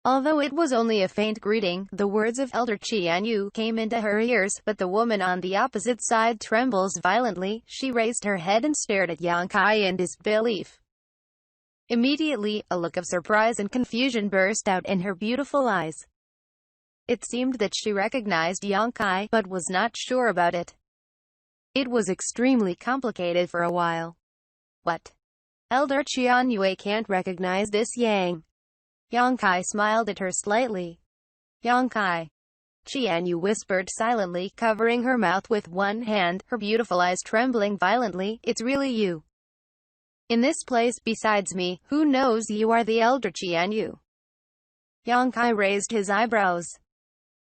Although it was only a faint greeting, the words of Elder Qianyu came into her ears, but the woman on the opposite side trembles violently. She raised her head and stared at Yang Kai in disbelief. Immediately, a look of surprise and confusion burst out in her beautiful eyes. It seemed that she recognized Yang Kai, but was not sure about it. It was extremely complicated for a while. What? Elder Qianyue can't recognize this Yang. Yang Kai smiled at her slightly. Yang Kai. Qianyu whispered silently, covering her mouth with one hand, her beautiful eyes trembling violently. It's really you. In this place, besides me, who knows you are the Elder Qianyu? Yang Kai raised his eyebrows.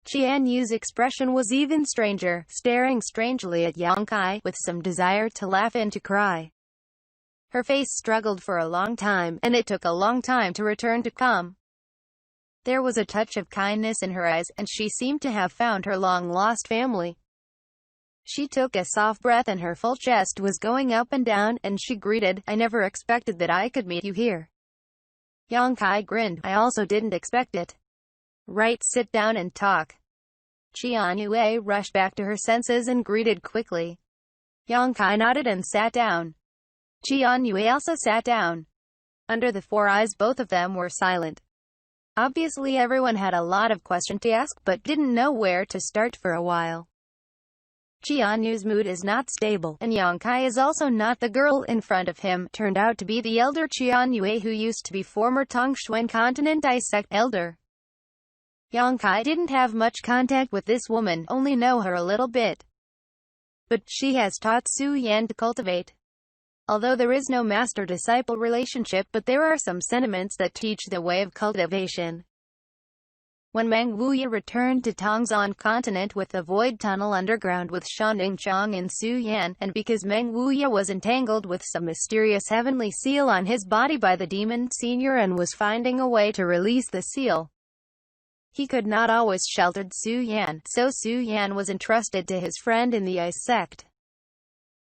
Qianyu's expression was even stranger, staring strangely at Yang Kai, with some desire to laugh and to cry. Her face struggled for a long time, and it took a long time to return to calm. There was a touch of kindness in her eyes, and she seemed to have found her long-lost family. She took a soft breath and her full chest was going up and down, and she greeted, I never expected that I could meet you here. Yang Kai grinned, I also didn't expect it. Right, sit down and talk. Qianyue rushed back to her senses and greeted quickly. Yang Kai nodded and sat down. Qianyue also sat down. Under the four eyes, both of them were silent. Obviously everyone had a lot of questions to ask, but didn't know where to start for a while. Qianyu's mood is not stable, and Yang Kai is also not the girl in front of him, turned out to be the elder Qianyue who used to be former Tongshuan Continent Ice Sect elder. Yang Kai didn't have much contact with this woman, only know her a little bit. But she has taught Su Yan to cultivate. Although there is no master-disciple relationship, but there are some sentiments that teach the way of cultivation. When Meng Wuya returned to Tongzhan Continent with the Void Tunnel underground with Shanning Chong and Su Yan, and because Meng Wuya was entangled with some mysterious heavenly seal on his body by the demon senior and was finding a way to release the seal, he could not always shelter Su Yan, so Su Yan was entrusted to his friend in the Ice Sect.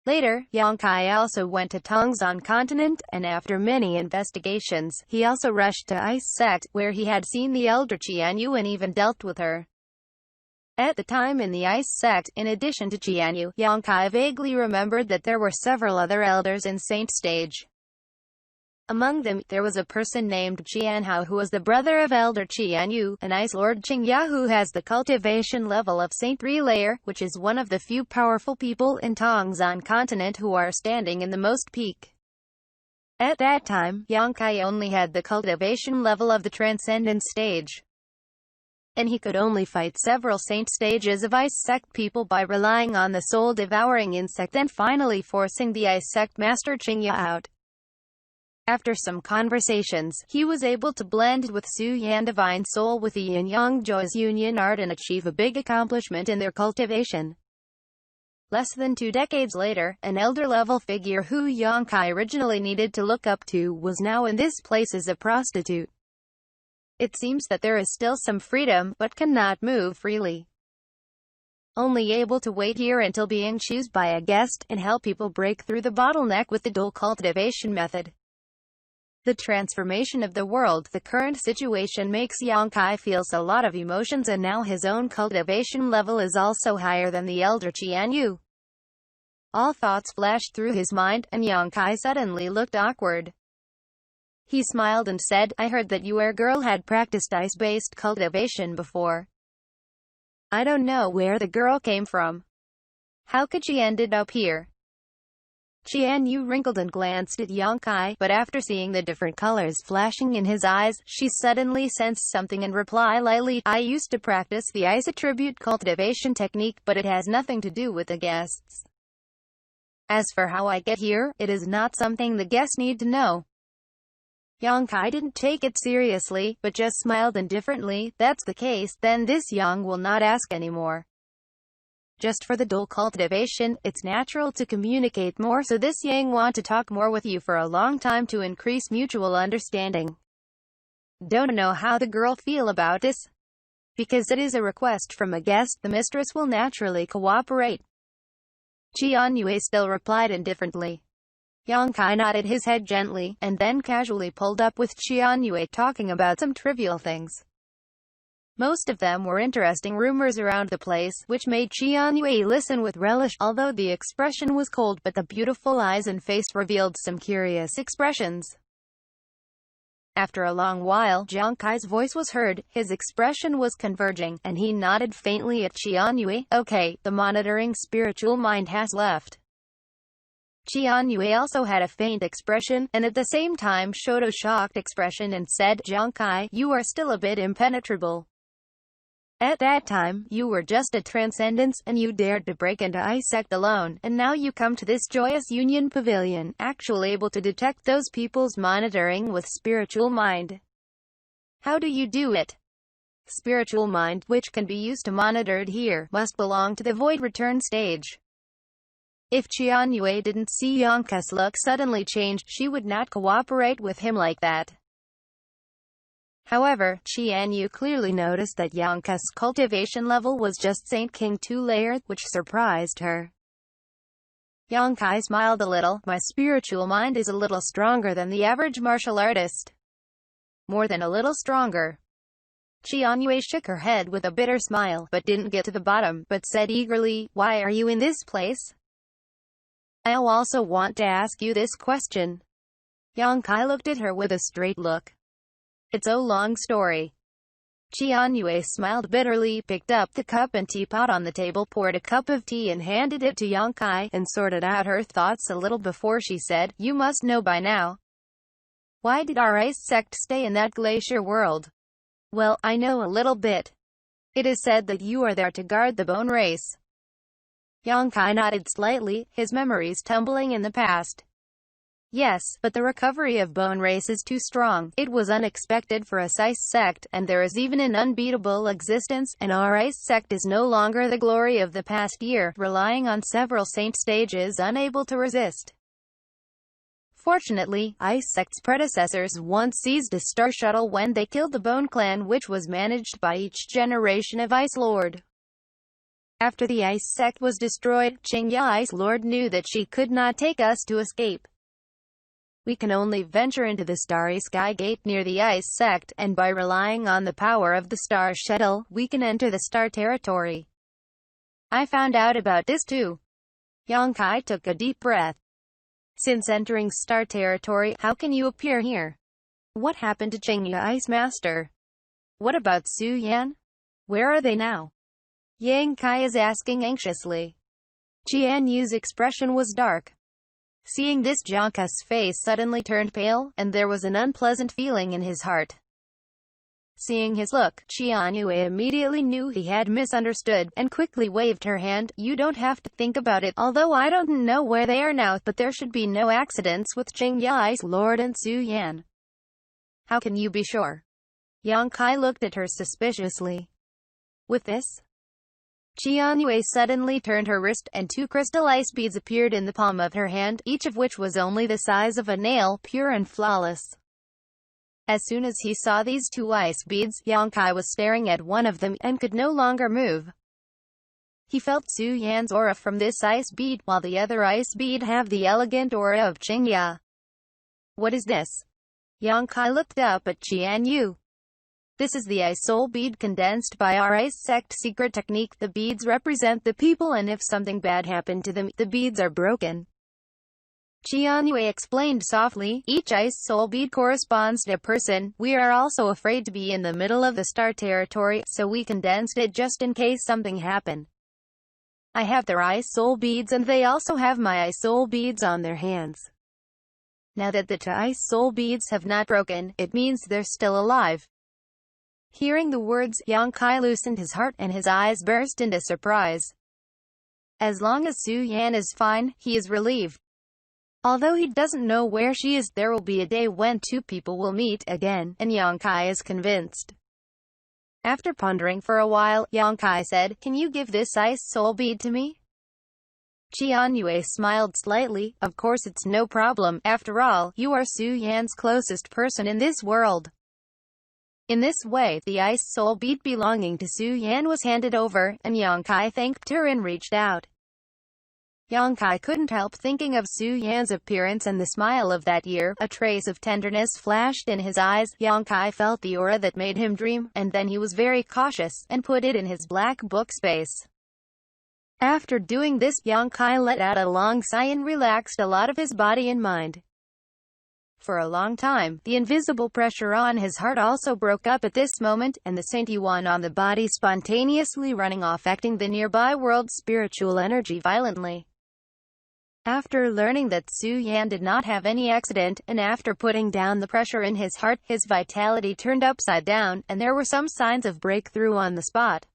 Later, Yang Kai also went to Tongzhan Continent, and after many investigations, he also rushed to Ice Sect, where he had seen the elder Qianyu and even dealt with her. At the time in the Ice Sect, in addition to Qianyu, Yang Kai vaguely remembered that there were several other elders in Saint Stage. Among them, there was a person named Qianhao who was the brother of Elder Qianyu, an Ice Lord Qingya who has the cultivation level of Saint Relayer, which is one of the few powerful people in Tongzhan Continent who are standing in the most peak. At that time, Yang Kai only had the cultivation level of the Transcendent Stage, and he could only fight several Saint Stages of Ice Sect people by relying on the soul-devouring insect and finally forcing the Ice Sect Master Qingya out. After some conversations, he was able to blend with Su Yan Divine Soul with the Yin-Yang Joy's union art and achieve a big accomplishment in their cultivation. Less than 2 decades later, an elder-level figure who Yang Kai originally needed to look up to was now in this place as a prostitute. It seems that there is still some freedom, but cannot move freely. Only able to wait here until being chosen by a guest, and help people break through the bottleneck with the dual cultivation method. The transformation of the world, the current situation makes Yang Kai feels a lot of emotions, and now his own cultivation level is also higher than the elder Qianyu. All thoughts flashed through his mind, and Yang Kai suddenly looked awkward. He smiled and said, I heard that your girl had practiced ice-based cultivation before. I don't know where the girl came from. How could she ended up here? Qianyu wrinkled and glanced at Yang Kai, but after seeing the different colors flashing in his eyes, she suddenly sensed something and replied lightly, I used to practice the ice attribute cultivation technique, but it has nothing to do with the guests. As for how I get here, it is not something the guests need to know. Yang Kai didn't take it seriously, but just smiled indifferently. That's the case, then this Yang will not ask anymore. Just for the dual cultivation, it's natural to communicate more, so this Yang want to talk more with you for a long time to increase mutual understanding. Don't know how the girl feel about this. Because it is a request from a guest, the mistress will naturally cooperate. Qianyue still replied indifferently. Yang Kai nodded his head gently, and then casually pulled up with Xianxia talking about some trivial things. Most of them were interesting rumors around the place, which made Xianxia listen with relish, although the expression was cold, but the beautiful eyes and face revealed some curious expressions. After a long while, Yang Kai's voice was heard, his expression was converging, and he nodded faintly at Xianxia. Okay, the monitoring spiritual mind has left. Xianxia also had a faint expression, and at the same time showed a shocked expression and said, Yang Kai, you are still a bit impenetrable. At that time, you were just a transcendence, and you dared to break into Ice Sect alone, and now you come to this joyous union pavilion, actually able to detect those people's monitoring with spiritual mind. How do you do it? Spiritual mind, which can be used to monitor it here, must belong to the void return stage. If Xianxia didn't see Yang Kai's look suddenly change, she would not cooperate with him like that. However, Xianxia clearly noticed that Yang Kai's cultivation level was just Saint King 2 layer, which surprised her. Yang Kai smiled a little. My spiritual mind is a little stronger than the average martial artist. More than a little stronger. Xianxia shook her head with a bitter smile, but didn't get to the bottom, but said eagerly, why are you in this place? I also want to ask you this question. Yang Kai looked at her with a straight look. It's a long story. Xianxia smiled bitterly, picked up the cup and teapot on the table, poured a cup of tea and handed it to Yang Kai, and sorted out her thoughts a little before she said, you must know by now. Why did our Ice Sect stay in that glacier world? Well, I know a little bit. It is said that you are there to guard the bone race. Yang Kai nodded slightly, his memories tumbling in the past. Yes, but the recovery of bone race is too strong. It was unexpected for us Ice Sect, and there is even an unbeatable existence, and our Ice Sect is no longer the glory of the past year, relying on several saint stages unable to resist. Fortunately, Ice Sect's predecessors once seized a star shuttle when they killed the Bone Clan, which was managed by each generation of Ice Lord. After the Ice Sect was destroyed, Xianxia Ice Lord knew that she could not take us to escape. We can only venture into the Starry Sky Gate near the Ice Sect, and by relying on the power of the Star Shuttle, we can enter the Star Territory. I found out about this too. Yang Kai took a deep breath. Since entering Star Territory, how can you appear here? What happened to Xianxia Ice Master? What about Su Yan? Where are they now? Yang Kai is asking anxiously. Qianyu's expression was dark. Seeing this, Yang Kai's face suddenly turned pale, and there was an unpleasant feeling in his heart. Seeing his look, Xianxia immediately knew he had misunderstood, and quickly waved her hand. You don't have to think about it, although I don't know where they are now, but there should be no accidents with Xianxia Ice Lord and Su Yan. How can you be sure? Yang Kai looked at her suspiciously. With this, Xianxia suddenly turned her wrist, and 2 crystal ice beads appeared in the palm of her hand, each of which was only the size of a nail, pure and flawless. As soon as he saw these 2 ice beads, Yang Kai was staring at one of them, and could no longer move. He felt Su Yan's aura from this ice bead, while the other ice bead have the elegant aura of Xianxia. What is this? Yang Kai looked up at Xianxia. This is the Ice Soul Bead condensed by our Ice Sect secret technique. The beads represent the people, and if something bad happened to them, the beads are broken. Xianxia explained softly, each Ice Soul Bead corresponds to a person. We are also afraid to be in the middle of the Star Territory, so we condensed it just in case something happened. I have their Ice Soul Beads, and they also have my Ice Soul Beads on their hands. Now that the 2 Ice Soul Beads have not broken, it means they're still alive. Hearing the words, Yang Kai loosened his heart, and his eyes burst into surprise. As long as Su Yan is fine, he is relieved. Although he doesn't know where she is, there will be a day when 2 people will meet again, and Yang Kai is convinced. After pondering for a while, Yang Kai said, can you give this Ice Soul Bead to me? Xianxia smiled slightly. Of course, it's no problem. After all, you are Su Yan's closest person in this world. In this way, the Ice Soul Bead belonging to Su Yan was handed over, and Yang Kai thanked her and reached out. Yang Kai couldn't help thinking of Su Yan's appearance and the smile of that year. A trace of tenderness flashed in his eyes. Yang Kai felt the aura that made him dream, and then he was very cautious, and put it in his black book space. After doing this, Yang Kai let out a long sigh and relaxed a lot of his body and mind. For a long time, the invisible pressure on his heart also broke up at this moment, and the Saint Yuan on the body spontaneously running off, affecting the nearby world's spiritual energy violently. After learning that Su Yan did not have any accident, and after putting down the pressure in his heart, his vitality turned upside down, and there were some signs of breakthrough on the spot.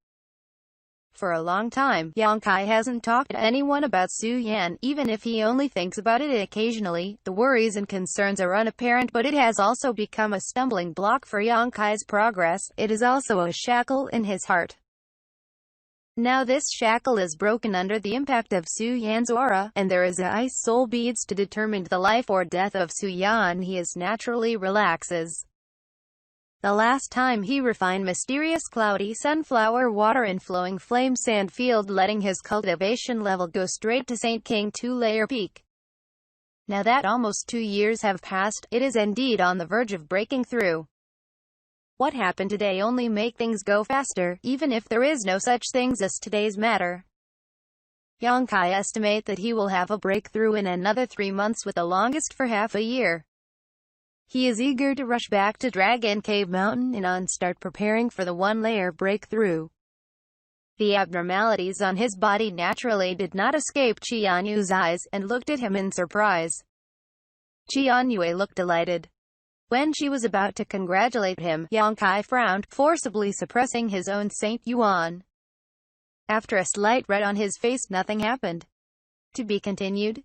For a long time, Yang Kai hasn't talked to anyone about Su Yan, even if he only thinks about it occasionally. The worries and concerns are unapparent, but it has also become a stumbling block for Yang Kai's progress. It is also a shackle in his heart. Now this shackle is broken under the impact of Su Yan's aura, and there is a ice soul beads to determine the life or death of Su Yan. He is naturally relaxes. The last time he refined mysterious cloudy sunflower water in flowing flame sand field, letting his cultivation level go straight to Saint King 2-layer peak. Now that almost 2 years have passed, it is indeed on the verge of breaking through. What happened today only make things go faster, even if there is no such things as today's matter. Yang Kai estimate that he will have a breakthrough in another 3 months, with the longest for half a year. He is eager to rush back to Dragon Cave Mountain and start preparing for the 1-layer breakthrough. The abnormalities on his body naturally did not escape Xianyu's eyes, and looked at him in surprise. Xianyu looked delighted. When she was about to congratulate him, Yang Kai frowned, forcibly suppressing his own Saint Yuan. After a slight red on his face, nothing happened. To be continued.